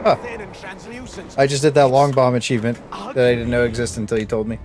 Huh. I just did that long bomb achievement that I didn't know existed until you told me.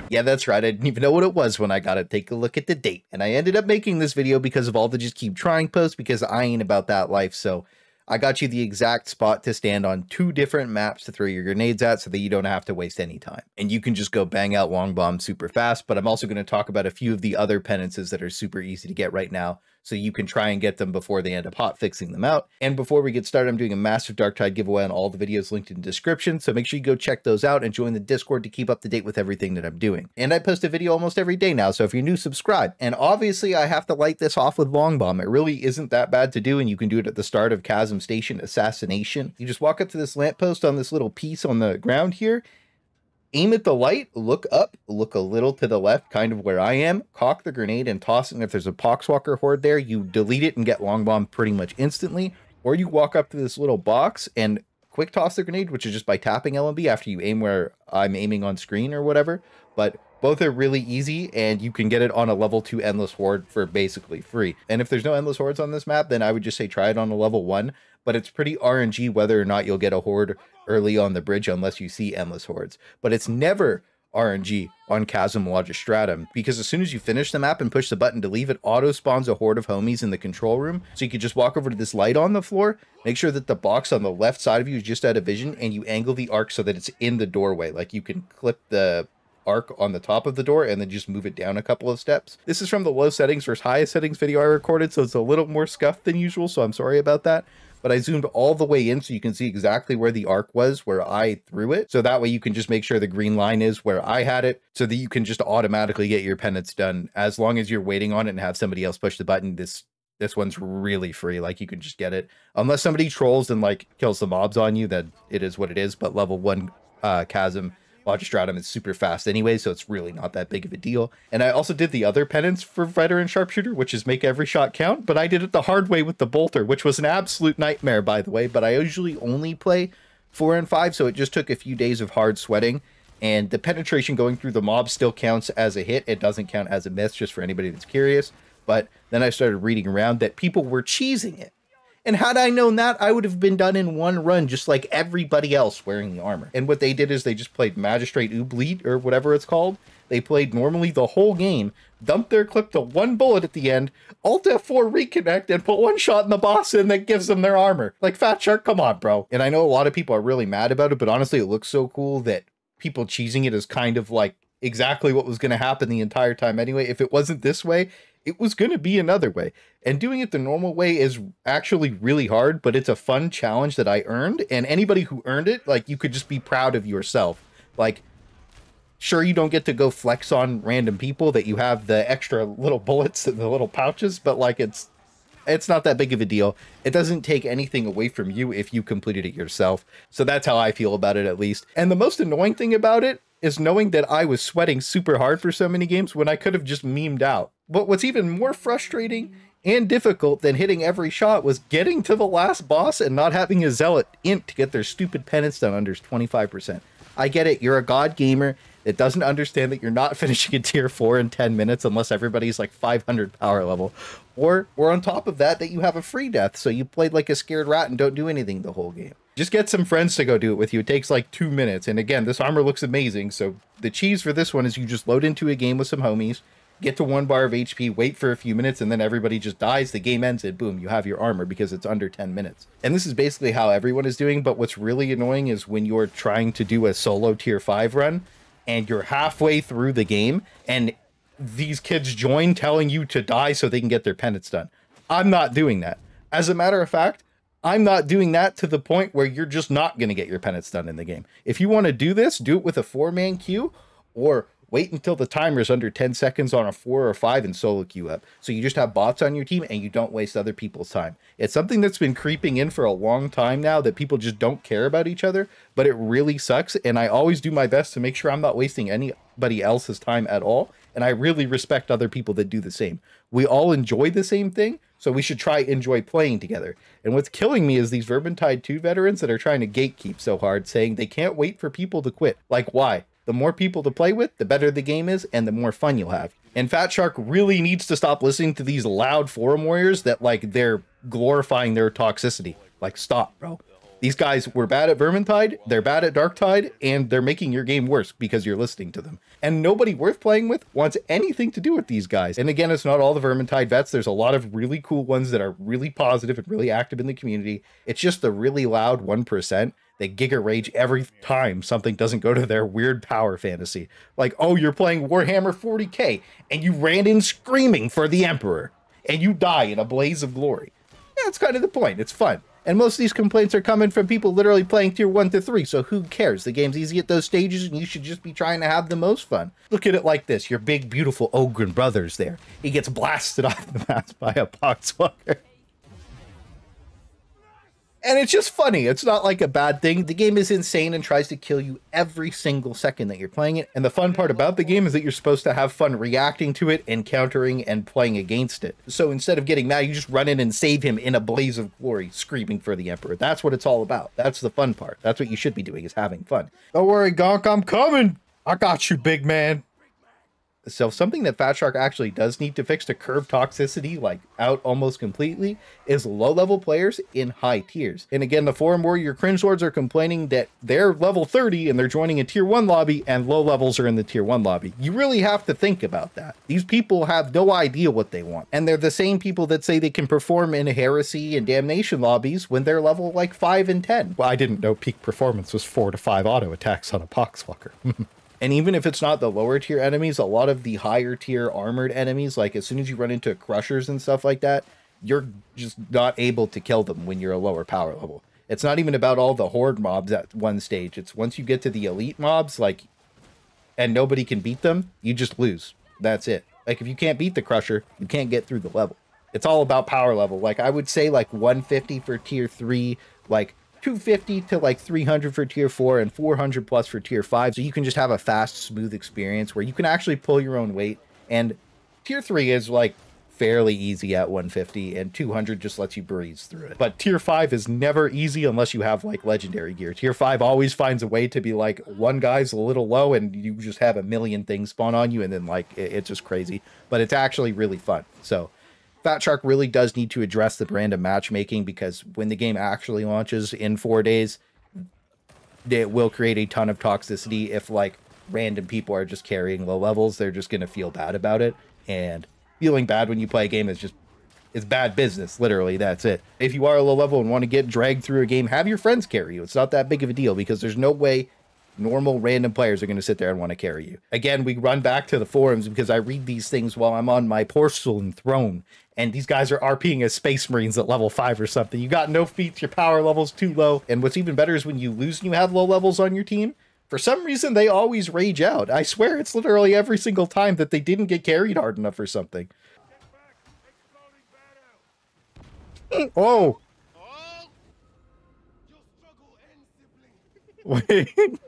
Yeah, that's right. I didn't even know what it was when I got to take a look at the date. And I ended up making this video because of all the just keep trying posts, because I ain't about that life. So I got you the exact spot to stand on 2 different maps to throw your grenades at so that you don't have to waste any time. And you can just go bang out long bombs super fast. But I'm also going to talk about a few of the other penances that are super easy to get right now, so you can try and get them before they end up hot fixing them out. And before we get started, I'm doing a massive Darktide giveaway on all the videos linked in the description, so make sure you go check those out and join the Discord to keep up to date with everything that I'm doing. And I post a video almost every day now, so if you're new, subscribe. And obviously I have to light this off with long bomb. It really isn't that bad to do, and you can do it at the start of Chasm Station Assassination. You just walk up to this lamppost on this little piece on the ground here, aim at the light, look up, look a little to the left, kind of where I am, cock the grenade and toss it, and if there's a Poxwalker horde there, you delete it and get long bomb pretty much instantly. Or you walk up to this little box and quick toss the grenade, which is just by tapping LMB after you aim where I'm aiming on screen or whatever. But both are really easy, and you can get it on a level 2 endless horde for basically free. And if there's no endless hordes on this map, then I would just say try it on a level 1, but it's pretty RNG whether or not you'll get a horde early on the bridge unless you see endless hordes. But it's never RNG on Chasm Logistratum, because as soon as you finish the map and push the button to leave, it auto spawns a horde of homies in the control room. So you could just walk over to this light on the floor, make sure that the box on the left side of you is just out of vision, and you angle the arc so that it's in the doorway. Like you can clip the arc on the top of the door and then just move it down a couple of steps. This is from the low settings versus highest settings video I recorded, so it's a little more scuffed than usual, so I'm sorry about that. But I zoomed all the way in so you can see exactly where the arc was, where I threw it. So that way you can just make sure the green line is where I had it, so that you can just automatically get your penance done. As long as you're waiting on it and have somebody else push the button, this one's really free. Like you can just get it. Unless somebody trolls and like kills the mobs on you, then it is what it is. But level 1 Chasm Logistratum is super fast anyway, so it's really not that big of a deal. And I also did the other penance for Veteran Sharpshooter, which is make every shot count, but I did it the hard way with the bolter, which was an absolute nightmare, by the way. But I usually only play 4 and 5, so it just took a few days of hard sweating. And the penetration going through the mob still counts as a hit. It doesn't count as a miss, just for anybody that's curious. But then I started reading around that people were cheesing it. And had I known that, I would have been done in 1 run, just like everybody else wearing the armor. And what they did is they just played Magistrate Oobleed, or whatever it's called. They played normally the whole game, dumped their clip to 1 bullet at the end, Alt F4 reconnect, and put 1 shot in the boss, and that gives them their armor. Like, Fatshark, come on, bro. And I know a lot of people are really mad about it, but honestly, it looks so cool that people cheesing it is kind of like exactly what was going to happen the entire time anyway. If it wasn't this way, it was going to be another way. And doing it the normal way is actually really hard, but it's a fun challenge that I earned. And anybody who earned it, like, you could just be proud of yourself. Like, sure, you don't get to go flex on random people that you have the extra little bullets in the little pouches, but like it's not that big of a deal. It doesn't take anything away from you if you completed it yourself. So that's how I feel about it, at least. And the most annoying thing about it is knowing that I was sweating super hard for so many games when I could have just memed out. But what's even more frustrating and difficult than hitting every shot was getting to the last boss and not having a Zealot int to get their stupid penance done under 25%. I get it, you're a god gamer that doesn't understand that you're not finishing a tier 4 in 10 minutes unless everybody's like 500 power level. Or on top of that, that you have a free death, so you played like a scared rat and don't do anything the whole game. Just get some friends to go do it with you. It takes like 2 minutes. And again, this armor looks amazing. So the cheese for this one is you just load into a game with some homies, get to 1 bar of HP, wait for a few minutes, and then everybody just dies. The game ends and boom, you have your armor because it's under 10 minutes. And this is basically how everyone is doing. But what's really annoying is when you're trying to do a solo tier 5 run and you're halfway through the game and these kids join telling you to die so they can get their penance done. I'm not doing that. As a matter of fact, I'm not doing that to the point where you're just not going to get your penance done in the game. If you want to do this, do it with a 4-man queue, or wait until the timer is under 10 seconds on a 4 or 5 and solo queue up. So you just have bots on your team and you don't waste other people's time. It's something that's been creeping in for a long time now, that people just don't care about each other, but it really sucks. And I always do my best to make sure I'm not wasting anybody else's time at all. And I really respect other people that do the same. We all enjoy the same thing, so we should try enjoy playing together. And what's killing me is these Vermintide 2 veterans that are trying to gatekeep so hard, saying they can't wait for people to quit. Like, why? The more people to play with, the better the game is, and the more fun you'll have. And Fatshark really needs to stop listening to these loud forum warriors that, like, they're glorifying their toxicity. Like, stop, bro. These guys were bad at Vermintide, they're bad at Darktide, and they're making your game worse because you're listening to them. And nobody worth playing with wants anything to do with these guys. And again, it's not all the Vermintide vets. There's a lot of really cool ones that are really positive and really active in the community. It's just the really loud 1% that giga rage every time something doesn't go to their weird power fantasy. Like, oh, you're playing Warhammer 40k, and you ran in screaming for the Emperor, and you die in a blaze of glory. Yeah, that's kind of the point. It's fun. And most of these complaints are coming from people literally playing tier 1 to 3, so who cares? The game's easy at those stages, and you should just be trying to have the most fun. Look at it like this. Your big, beautiful Ogren brother's there. He gets blasted off the map by a Fatshark. And it's just funny. It's not like a bad thing. The game is insane and tries to kill you every single second that you're playing it. And the fun part about the game is that you're supposed to have fun reacting to it and countering and playing against it. So instead of getting mad, you just run in and save him in a blaze of glory, screaming for the Emperor. That's what it's all about. That's the fun part. That's what you should be doing, is having fun. Don't worry, Gonk, I'm coming. I got you, big man. So something that Fatshark actually does need to fix to curb toxicity like out almost completely is low-level players in high tiers. And again, the forum warrior cringe lords are complaining that they're level 30 and they're joining a tier 1 lobby and low levels are in the tier 1 lobby. You really have to think about that. These people have no idea what they want. And they're the same people that say they can perform in heresy and damnation lobbies when they're level like 5 and 10. Well, I didn't know peak performance was 4 to 5 auto attacks on a poxfucker. And even if it's not the lower tier enemies, a lot of the higher tier armored enemies, like as soon as you run into crushers and stuff like that, you're just not able to kill them when you're a lower power level. It's not even about all the horde mobs at one stage. It's once you get to the elite mobs, like, and nobody can beat them, you just lose. That's it. Like if you can't beat the crusher, you can't get through the level. It's all about power level. Like I would say like 150 for tier 3, like 250 to like 300 for tier 4 and 400 plus for tier 5. So you can just have a fast, smooth experience where you can actually pull your own weight. And tier 3 is like fairly easy at 150 and 200 just lets you breeze through it. But tier 5 is never easy unless you have like legendary gear. Tier 5 always finds a way to be like one guy's a little low and you just have a million things spawn on you and then like it's just crazy. But it's actually really fun. So Fatshark really does need to address the random matchmaking because when the game actually launches in 4 days, it will create a ton of toxicity. If like random people are just carrying low levels, they're just going to feel bad about it. And feeling bad when you play a game is just, it's bad business. Literally, that's it. If you are a low level and want to get dragged through a game, have your friends carry you. It's not that big of a deal because there's no way normal random players are going to sit there and want to carry you. Again, we run back to the forums because I read these things while I'm on my porcelain throne. And these guys are RPing as Space Marines at level 5 or something. You got no feats, your power level's too low. And what's even better is when you lose and you have low levels on your team, for some reason they always rage out. I swear it's literally every single time that they didn't get carried hard enough or something. Oh! Wait.